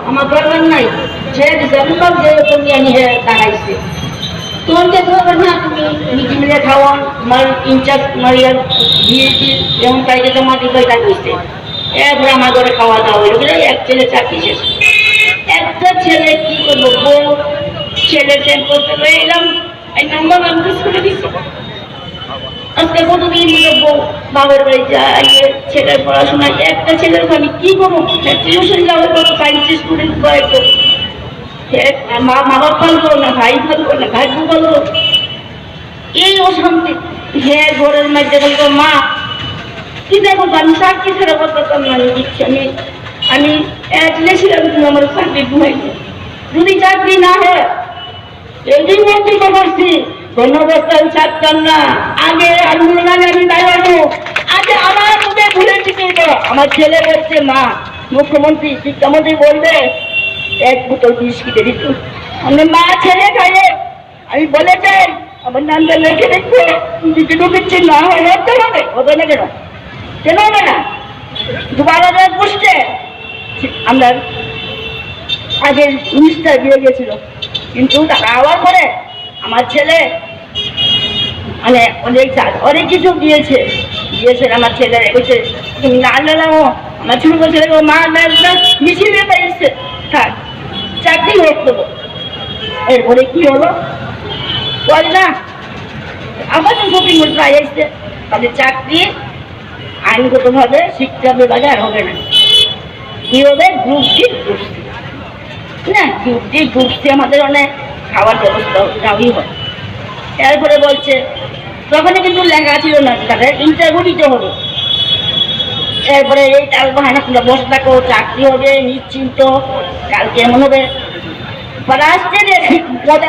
আমার দরকার নাই, ছেড়ে দিছে। আমি সব যে তুমি আনি দাঁড়াইছে, তোমার যে দরকার না, তুমি নিজে মিলে খাওয়া। আমার ইনচার্জ মারিয়ার বিএসি যেমন তাইকে জমা দিতে দিচ্ছে, এরপরে আমার ঘরে খাওয়া দাওয়া হইল। এক ছেলে চাকরি শেষ, একটা ছেলে কি করবো, বউ ছেলে চেঞ্জ করতে এলাম, এই নাম্বার আমি স্কুলে দিচ্ছি। আজকে কতদিন বউ বাবার বাড়ি যায়, ছেলের পড়াশোনা, একটা ছেলের আমি কি করবো? টিউশন যাবো, কত সায়েন্স স্টুডেন্ট কয়েকজন, মা বাপ পালবো না, ভাই পালবো না, ভাই পালবো, এই অশান্তি। হ্যাঁ, ঘরের মধ্যে বলবো মা কি দেখো, আমি চাকরি ছেড়ে করতাম না, আমি দিচ্ছি, আমি ছিলাম, তুমি আমার চাকরি ঘুমাইছে। যদি চাকরি না হয়, এই দিন মন্ত্রিত করছি, গণঅবস্থান ছাড়তাম না। আগে আন্দোলন আমি দাঁড়াবো, আগে আমার মুখে ভুলে দিতে। আমার ছেলে বলছে মা, মুখ্যমন্ত্রী শিক্ষামন্ত্রী বলবে এক বোতল বিষ কিনে দিত, আমি মা ছেলে খাইয়ে আমি বলে যাই আমার নামটা লেখে দেখবে, দিতে ঢুকেছি না হবে, হবে না কেন, কেন হবে না? দুবার বসছে আমরা আগে মিনিস্টার দিয়ে গেছিল, কিন্তু টাকা হওয়ার পরে আমার ছেলে মানে অনেক কিছু দিয়েছে। আমার ছেলে বলছে তুমি না নাও, আমার ছোট ছেলে মা মিছিলে পাইছে, থাক চাকরি হোক দেবো। এরপরে কি হলো বল না, আমার শপিং মলটা এসছে, তাদের চাকরি আইনগত ভাবে শিক্ষা বিভাগে আর হবে না। কি হবে? গ্রুপ ডি, গ্রুপ সি না, গ্রুপ ডি গ্রুপ সি আমাদের অনেক খাওয়ার ব্যবস্থা নাওই হয়। এরপরে বলছে, তখনই কিন্তু লেখা ছিল না তাদের ইন্টারভিউ দিতে হবে। এরপরে এই টাল বাহানা তোমরা বসে থাকো, চাকরি হবে নিশ্চিন্ত, কালকে এমন হবে।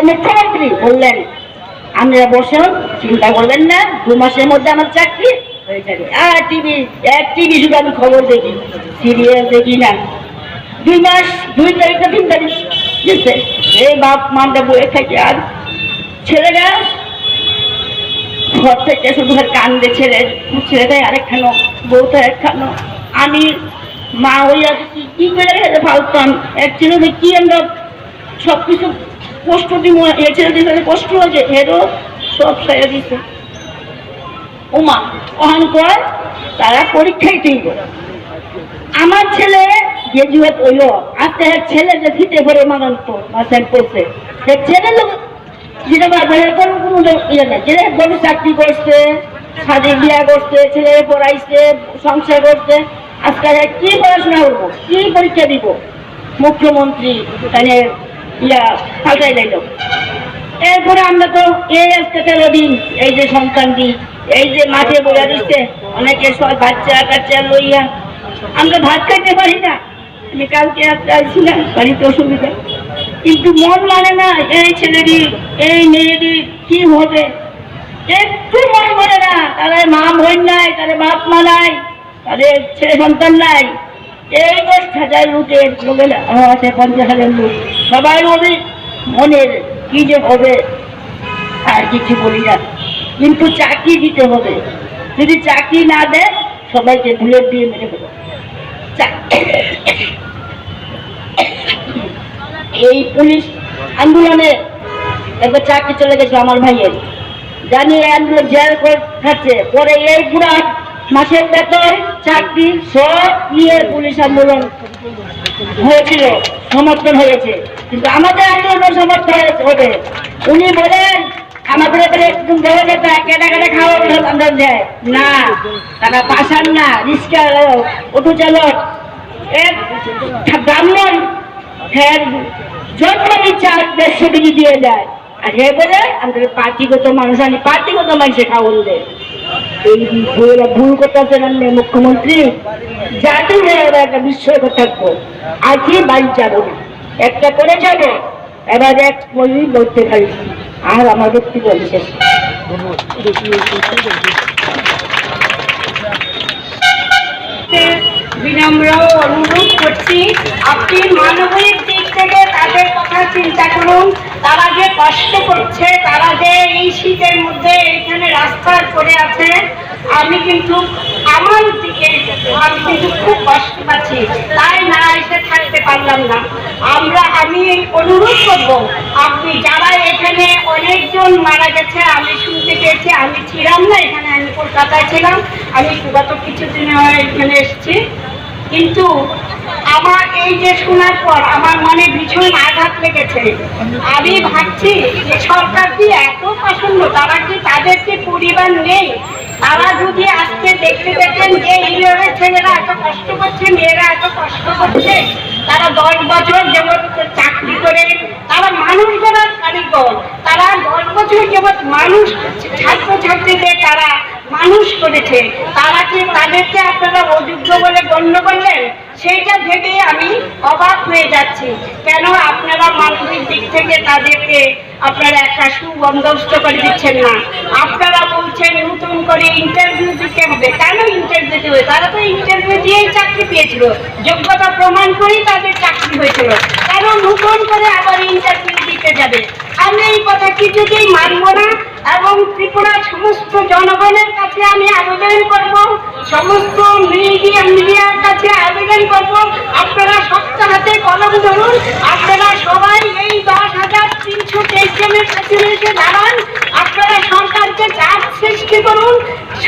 মুখ্যমন্ত্রী বললেন আপনারা বসেন, চিন্তা করবেন না, 2 মাসের মধ্যে আমার চাকরি হয়ে যাবে। আর টিভি, এক টিভি শুধু আমি খবর দেখি, সিরিয়াল দেখি না। 2 মাস, 2 তারিখ 3 তারিখ গেছে, এই বাপ মানটা বয়ে থাকে। আর ছেলেরা ঘর থেকে শুধু কান্দে, ছেলেটাই আরেকখানো, বউটা একখানো। আমি মা হইয়া কি করে ভাবতাম, এক ছেলে কি আমরা সবকিছু কষ্ট দিব, এ ছেলে দিতে কষ্ট হয়েছে, এরও সব সাইয়া দিছে। ওমা অহন কর তারা পরীক্ষায় তুইব। আমার ছেলে গ্রাজুয়েট হইল, আজকে ছেলে যে ফিতে ভরে মানান্ত মাসের পড়ছে, ছেলে লোক যেটা কোনো ইয়ে নেই, যে বড় চাকরি করছে, সাদে বিয়া করছে, ছেলে পড়াইছে, সংসার করছে, আজকাল কি পড়াশোনা করবো, কি পরীক্ষা দিব? মুখ্যমন্ত্রী তাহলে ইয়া পাল্টাই দিল। এরপরে আমরা তো এই আজকে 13 দিন এই যে সন্তানটি এই যে মাঠে বইয়া দিচ্ছে, অনেকে সব বাচ্চা কাচ্চা লইয়া আমরা ভাত খাইতে পারি না। আমি কালকে আসছিলাম, বাড়িতে অসুবিধা, কিন্তু মন মানে না এই ছেলেটি এই মেয়েটি কি হবে, একটু মন করে না। তাদের মা বোন নাই, তাদের বাপ মা নাই, তাদের ছেলে সন্তান নাই। এই 10,000 লোকের লোকের আছে, 50,000 লোক, সবাই বলি মনের কি যে হবে আর কিছু বলি না। কিন্তু চাকরি দিতে হবে, যদি চাকরি না দেয় সবাইকে বুলেট দিয়ে মেরে দেবে। এই পুলিশ আন্দোলনে একবার চাকরি চলে গেছে আমার ভাইয়ের, জানি আন্দোলন জেল করে থাকছে, পরে এই পুরা মাসের বেতন চাকরি সব নিয়ে পুলিশ আন্দোলন হয়েছিল, সমর্থন হয়েছে। কিন্তু আমাদের আন্দোলন সমর্থন হবে। উনি বলেন আমাদের একটু দেওয়া যেটা কেটে কেটে খাওয়া আমরা দেয় না, তারা পাশান না, রিক্সা অটো চালক, এক ব্রাহ্মণ জন্ম ইচ্ছা 150 কেজি দিয়ে যায়। আর হে বলে আমাদের পার্টিগত মানুষ, আনি পার্টিগত মানুষে খাওয়ান দেয়। এই ভুল করতেছেন মুখ্যমন্ত্রী, জাতি হয়ে একটা বিস্ময় থাকবো, আজকে বাড়ি যাবো না, একটা করে যাবো, এবার এক বলি বলতে পারি। আর আমাদের কি বলছে, বিনম্র অনুরোধ করছি, আপনি মানবিক দিক থেকে তাদের কথা চিন্তা করুন। তারা যে কষ্ট করছে, তারা যে এই শীতের মধ্যে এখানে রাস্তায় পড়ে আছে, আমি কিন্তু আমার দিকে আমি কিন্তু খুব কষ্ট পাচ্ছি, তাই না এসে থাকতে পারলাম না। আমি অনুরোধ করব, আপনি যারা এখানে অনেকজন মারা গেছে আমি শুনতে পেয়েছি, আমি ছিলাম না এখানে, আমি কলকাতায় ছিলাম, আমি গত কিছুদিন এখানে এসেছি, কিন্তু আমার এই যে শোনার পর আমার মনে ভীষণ আঘাত লেগেছে। আমি ভাবছি যে সরকার কি এত পছন্দ, তারা কি তাদের কি পরিবার নেই? তারা যদি আজকে দেখতে পেতেন যে এইভাবে ছেলেরা এত কষ্ট করছে, মেয়েরা এত কষ্ট করছে, তারা 10 বছর যেমন চাকরি করে তারা মানুষ গড়ার কারিগর, তারা 10 বছর যেমন মানুষ ছাত্রছাত্রীদের তারা মানুষ করেছে, তারা কি তাদেরকে আপনারা অযোগ্য বলে গণ্য করলেন? সেইটা ভেবে আমি অবাক হয়ে যাচ্ছি। কেন আপনারা মানবিক দিক থেকে তাদেরকে আপনারা একটা সুবন্দোবস্ত করে দিচ্ছেন না? আপনারা বলছেন নতুন করে ইন্টারভিউ দিতে হবে। কেন ইন্টারভিউ দিতে হবে? তারা তো ইন্টারভিউ দিয়েই চাকরি পেয়েছিল, যোগ্যতা প্রমাণ করেই তাদের চাকরি হয়েছিল, কেন নতুন করে আবার ইন্টারভিউ দিতে যাবে? আমি এই কথা কিছুতেই মানব না, এবং ত্রিপুরার সমস্ত জনগণের কাছে আমি আবেদন করব, সমস্ত মিডিয়ার কাছে আবেদন করব, আপনারা শক্ত হাতে কলম ধরুন, আপনারা সবাই এই 10,323 জনের পেছনে এসে দাঁড়ান, আপনারা সরকারকে চাপ সৃষ্টি করুন।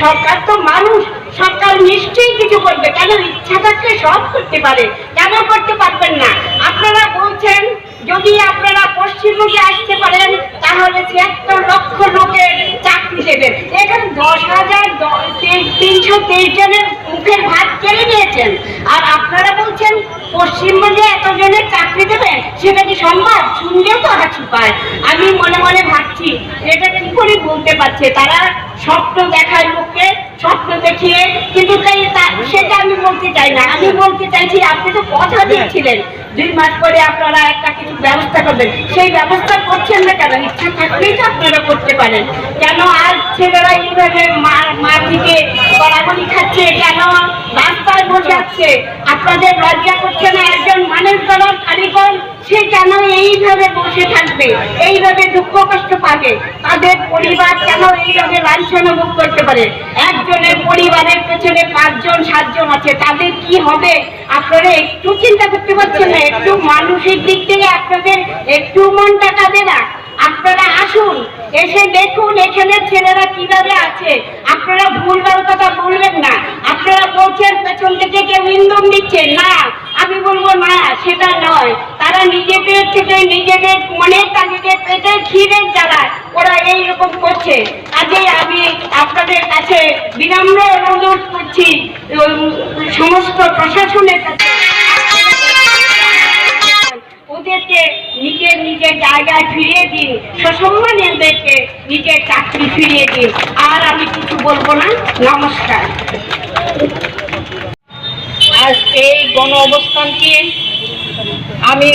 সরকার তো মানুষ, সরকার নিশ্চয়ই কিছু করবে, কেন ইচ্ছা থাকলে সব করতে পারে, কেন করতে পারবেন না? আপনারা বলছেন যদি আপনারা পশ্চিমবঙ্গে আসতে পারেন তাহলে 76 লক্ষ লোকের চাকরি দেবেন। এখানে 10,323 জনের মুখের ভাত কেড়ে নিয়েছেন, আর আপনারা বলছেন পশ্চিমবঙ্গে এতজনের চাকরি দেবেন, সেটা কি সম্ভব? শুনলেও তো হাসি পায়। আমি মনে মনে ভাবছি এটা কি করে বলতে পারছে? তারা স্বপ্ন দেখায় লোককে, স্বপ্ন দেখিয়ে, কিন্তু সেটা আমি বলতে চাই না। আমি বলতে চাইছি আপনি তো কথা দিয়েছিলেন 2 মাস পরে আপনারা একটা কিছু ব্যবস্থা করবেন, সেই ব্যবস্থা করছেন না কেন? ইচ্ছা থাকলেই তো আপনারা করতে পারেন, কেন আর ছেলেরা এইভাবে মার দিকে গড়াগড়ি খাচ্ছে, কেন রাস্তায় বসে আছে? আপনাদের লজ্জা করছে না? একজন মানুষ গড়ার কারিগর সে কেন এইভাবে বসে থাকবে, এইভাবে দুঃখ কষ্ট পাবে? তাদের পরিবার কেন এইভাবে লাঞ্ছনা ভোগ করতে পারে? একজনের পরিবারের পেছনে 5 জন 7 জন আছে, তাদের কি হবে? আপনারা একটু চিন্তা করতে পারছেন না? একটু মানসিক দিক থেকে আপনাদের একটু মনটা কাঁদে না? আপনারা আসুন, এসে দেখুন এখানে ছেলেরা কিভাবে আছে। আপনারা ভুলভাল কথা বলবেন না। আপনারা বলছেন পেছন থেকে কেউ ইন্ধন দিচ্ছে, না আমি বলবো না, সেটা নয়। তারা নিজেদের থেকে নিজেদের মনের তাগিদে পেটে খিদের জ্বালায় ওরা এইরকম করছে। কাজেই আমি আপনাদের কাছে বিনম্র অনুরোধ করছি, সমস্ত প্রশাসনের কাছে ওদেরকে নিজের জায়গায় ফিরিয়ে দিন, সসম্মানীয়দেরকে নিজের চাকরি ফিরিয়ে দিন। আর আমি কিছু বলবো না। নমস্কার। আজ এই গণ অবস্থানকে আমি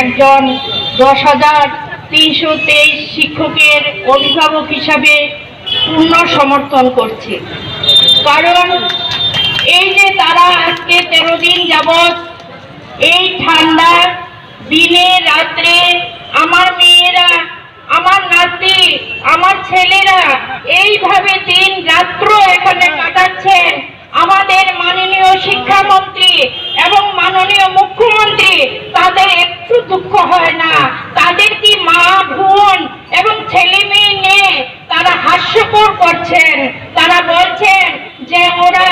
একজন 10,323 শিক্ষকের অভিভাবক হিসাবে পূর্ণ সমর্থন করছি। কারণ এই যে তারা আজকে 13 দিন যাবৎ এই ঠান্ডা দিনে রাত্রে আমার মেয়েরা, আমার নাতি, আমার ছেলেরা এইভাবে দিন রাত্র এখানে কাটাচ্ছেন, আমাদের মাননীয় শিক্ষামন্ত্রী এবং মাননীয় মুখ্যমন্ত্রী তাদের একটু দুঃখ হয় না? তাদের কি মা বোন এবং ছেলে মেয়ে নিয়ে তারা হাস্যকর করছেন? তারা বলছেন যে ওরা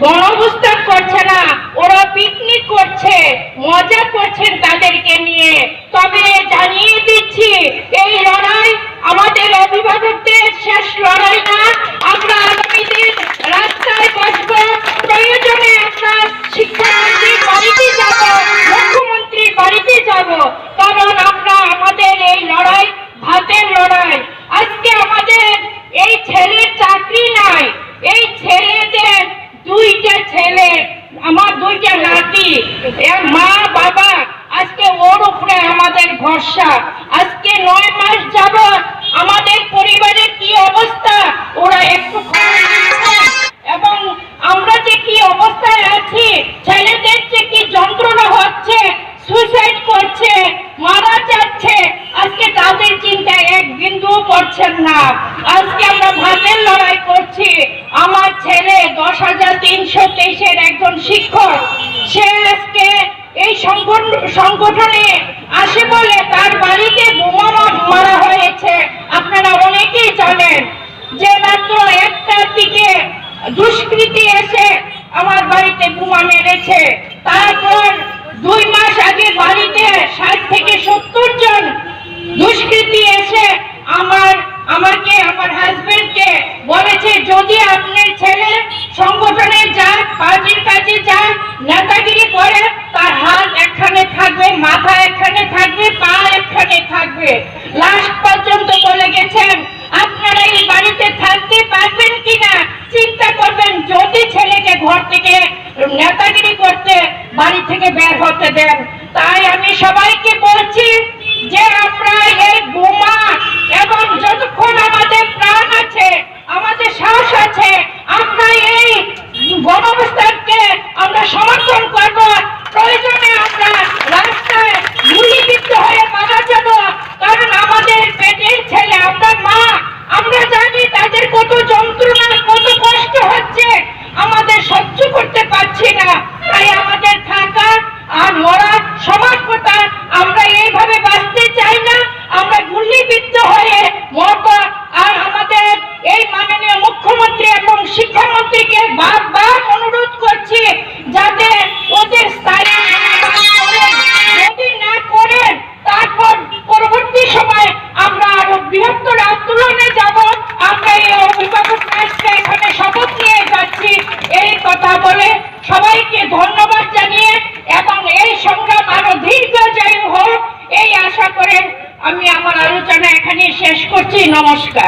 গণঅবস্থান করছে না, ওরা পিকনিক করছে, মজা করছেন তাদেরকে নিয়ে। তবে জানিয়ে দিচ্ছি এই লড়াই আমাদের অভিভাবকদের শেষ লড়াই না। আমরা আগামী দিন রাস্তায় বসবো, প্রয়োজনে আমরা শিক্ষামন্ত্রীর বাড়িতে যাব, মুখ্যমন্ত্রীর বাড়িতে যাব, কারণ আমরা আমাদের এই লড়াই ভাতের লড়াই। আজকে আমাদের এই ছেলের চাকরি নাই, এই ছেলেদের 2টা ছেলে, আমার 2টা নাতি, মা বাবা, আজকে ওর উপরে আমাদের ভরসা। আজকে 9 মাস যাবৎ আমাদের পরিবারের কি অবস্থা ও শিক্ষক, সে আজকে এই সংগঠনে আসে বলে তার বাড়িতে বোমা মারা হয়েছে। আপনারা অনেকেই জানেন যে মাত্র 1টার দিকে দুষ্কৃতী এসে আমার বাড়িতে বোমা মেরেছে। তারপর 2 মাস আগে বাড়িতে 60 থেকে 70 জন দুষ্কৃতী এসে আমাকে আমার হাজবেন্ডকে বলেছে, যদি আপনার ছেলে সংগঠনে যায়, পার্টির কাছে যায়, নেতাগিরি করে, তার হাত একখানে থাকবে, মাথা একখানে থাকবে, পা একখানে থাকবে। লাস্ট পর্যন্ত বলে গেছেন, আপনারা এই বাড়িতে থাকতে পারবেন কিনা চিন্তা করবেন, যদি ছেলেকে ঘর থেকে নেতাগিরি করতে বাড়ি থেকে বের হতে দেন। তাই আমি সবাইকে বলছি যে আমরা এই বোমা এবং যতক্ষণ আমাদের প্রাণ আছে, আমাদের সাহস আছে, আমরা এই গণঅবস্থানকে আমরা সমর্থন করব। প্রয়োজনে আমরা রাস্তায় গুলিবিদ্ধ হয়ে মারা যাব, কারণ আমাদের পেটের ছেলে, আমরা মা, আমরা জানি তাদের কত যন্ত্রণা, কত কষ্ট হচ্ছে, আমাদের সহ্য করতে পারছি না। তাই আমাদের থাকা আর মরা সমান কথা। আমরা এইভাবে বাঁচতে চাই না, আমরা গুলিবিদ্ধ হয়ে মরব। আর আমাদের এই মাননীয় মুখ্যমন্ত্রী এবং শিক্ষামন্ত্রীকে বারবার অনুরোধ করছি, যাতে ওদের স্থায়ী সমাধান করেন। যদি না করেন, তারপর পরবর্তী সময় আমরা আরো বৃহত্তর আন্দোলনে যাব। আমরা এই অভিভাবক রাষ্ট্রে এখানে শপথ নিয়ে যাচ্ছি। এই কথা বলে সবাইকে ধন্যবাদ জানিয়ে এবং এই সংগ্রাম আরো দীর্ঘায়ু হোক এই আশা করে আমি আমার আলোচনা এখানে শেষ করছি। নমস্কার।